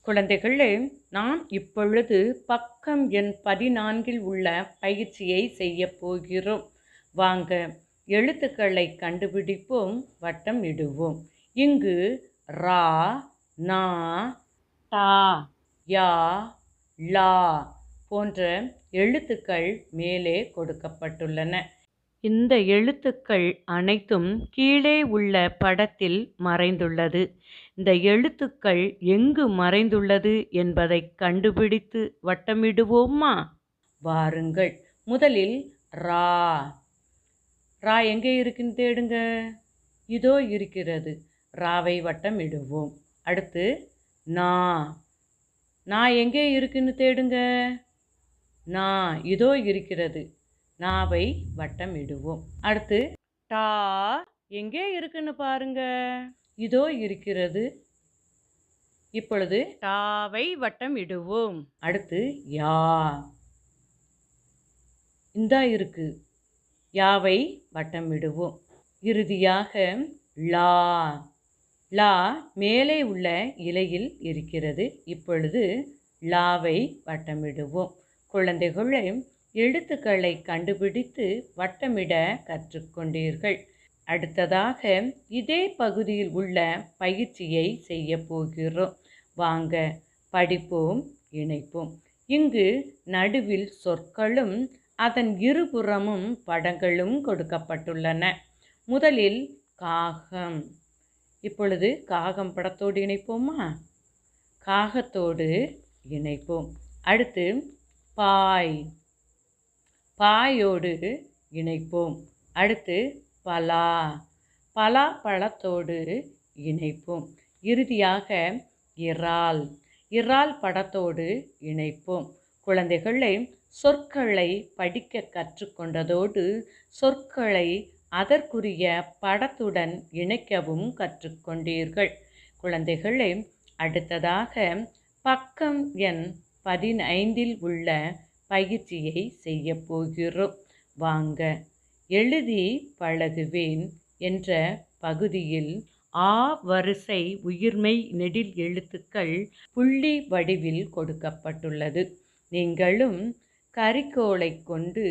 குழந்தைகளே, நாம் இப்பொழுது பக்கம் எண் 14 உள்ள பயிற்சியை செய்யப் போகிறோம். வாங்க, எழுத்துக்களை கண்டுபிடிப்போம், வட்டம் இடுவோம். இங்கு ரா, நா, டா, யா, லா போன்ற எழுத்துக்கள் மேலே கொடுக்கப்பட்டுள்ளன. இந்த எழுத்துக்கள் அனைத்தும் கீழே உள்ள படத்தில் மறைந்துள்ளது. இந்த எழுத்துக்கள் எங்கு மறைந்துள்ளது என்பதை கண்டுபிடித்து வட்டமிடுவோமா? வாருங்கள். முதலில் ரா. ரா எங்கே இருக்குன்னு தேடுங்க. இதோ இருக்கிறது. ராவை வட்டமிடுவோம். அடுத்து நா. நா எங்கே இருக்குன்னு தேடுங்க. நா இதோ இருக்கிறது. நாவை வட்டமிடுவோம். அடுத்து டா எங்கே இருக்குன்னு பாருங்க. இதோ இருக்கிறது. இப்பொழுது டாவை வட்டமிடுவோம். அடுத்து யா. இந்தா இருக்கு. யாவை வட்டமிடுவோம். இறுதியாக லா. லா மேலே உள்ள இலையில் இருக்கிறது. இப்பொழுது லாவை வட்டமிடுவோம். குழந்தைகளே, எழுத்துக்களை கண்டுபிடித்து வட்டமிட கற்றுக்கொண்டீர்கள். அடுத்ததாக இதே பகுதியில் உள்ள பயிற்சியை செய்ய போகிறோம். வாங்க, படிப்போம், இணைப்போம். இங்கு நடுவில் சொற்களும் அதன் இருபுறமும் படங்களும் கொடுக்கப்பட்டுள்ளன. முதலில் காகம். இப்பொழுது காகம் படத்தோடு இணைப்போமா? காகத்தோடு இணைப்போம். அடுத்து பாய். பாயோடு இணைப்போம். அடுத்து பலா. பலா பழத்தோடு இணைப்போம். இறுதியாக இறால். இறால் படத்தோடு இணைப்போம். குழந்தைகளை சொற்களை படிக்க கற்றுக்கொண்டதோடு சொற்களை அதற்குரிய படத்துடன் இணைக்கவும் கற்றுக்கொண்டீர்கள். குழந்தைகளை, அடுத்ததாக பக்கம் எண் 15 உள்ள பயிற்சியை செய்ய போகிறோம். வாங்க, எழுதி பழகுவேன் என்ற பகுதியில் ஆ வரிசை உயிர்மெய் நெடில் எழுத்துக்கள் புள்ளி வடிவில் கொடுக்கப்பட்டுள்ளது. நீங்களும் கரிக்கோலை கொண்டு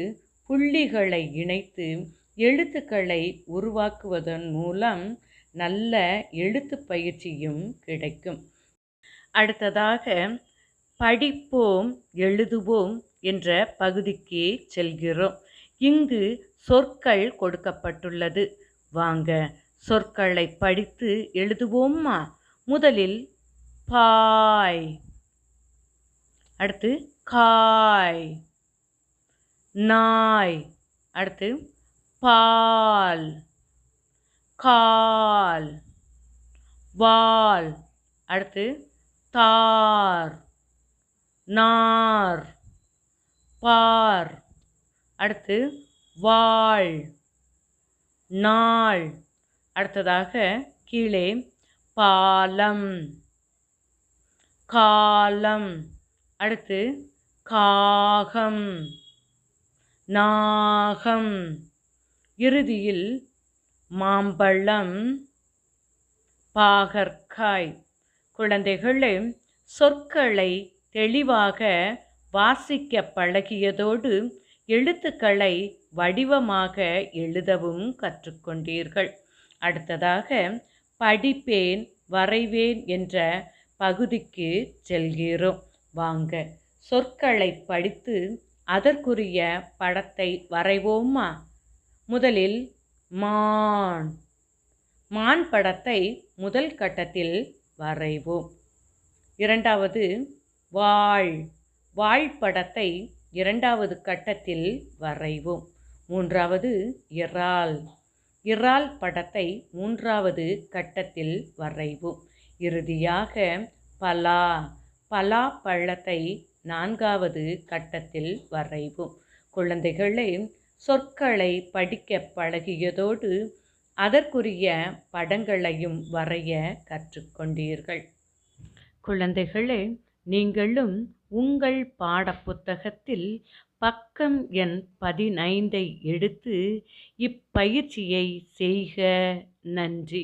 புள்ளிகளை இணைத்து எழுத்துக்களை உருவாக்குவதன் மூலம் நல்ல எழுத்து பயிற்சியும் கிடைக்கும். அடுத்ததாக படிப்போம், எழுதுவோம் என்ற பகுதிக்கு செல்கிறோம். இங்கு சொற்கள் கொடுக்கப்பட்டுள்ளது. வாங்க, சொற்களை படித்து எழுதுவோமா? முதலில் பாய். அடுத்து காய். நாய். அடுத்து பால். கால். வால். அடுத்து தார். நார். பார். அடுத்து வாள். நாள். அடுத்ததாக கீழே பாலம். காலம். அடுத்து காகம். நாகம். இறுதியில் மாம்பழம், பாகற்காய். குழந்தைகளே, சொற்களை தெளிவாக வாசிக்க பழகியதோடு எழுத்துக்களை வடிவமாக எழுதவும் கற்றுக்கொண்டீர்கள். அடுத்ததாக படிப்பேன், வரைவேன் என்ற பகுதிக்கு செல்கிறோம். வாங்க, சொற்களை படித்து அதற்குரிய படத்தை வரைவோமா? முதலில் மான். மான் படத்தை முதல் கட்டத்தில் வரைவோம். இரண்டாவது வாள். வாள் படத்தை இரண்டாவது கட்டத்தில் வரைவோம். மூன்றாவது இறால். இறால் படத்தை மூன்றாவது கட்டத்தில் வரைவோம். இறுதியாக பலா. பலா பழத்தை நான்காவது கட்டத்தில் வரைவோம். குழந்தைகளே, சொற்களை படிக்க பழகியதோடு அதற்குரிய படங்களையும் வரைய கற்றுக்கொண்டீர்கள். குழந்தைகளே, நீங்களும் உங்கள் பாடப்புத்தகத்தில் பக்கம் எண் 15 எடுத்து இப்பயிற்சியை செய்க. நன்றி.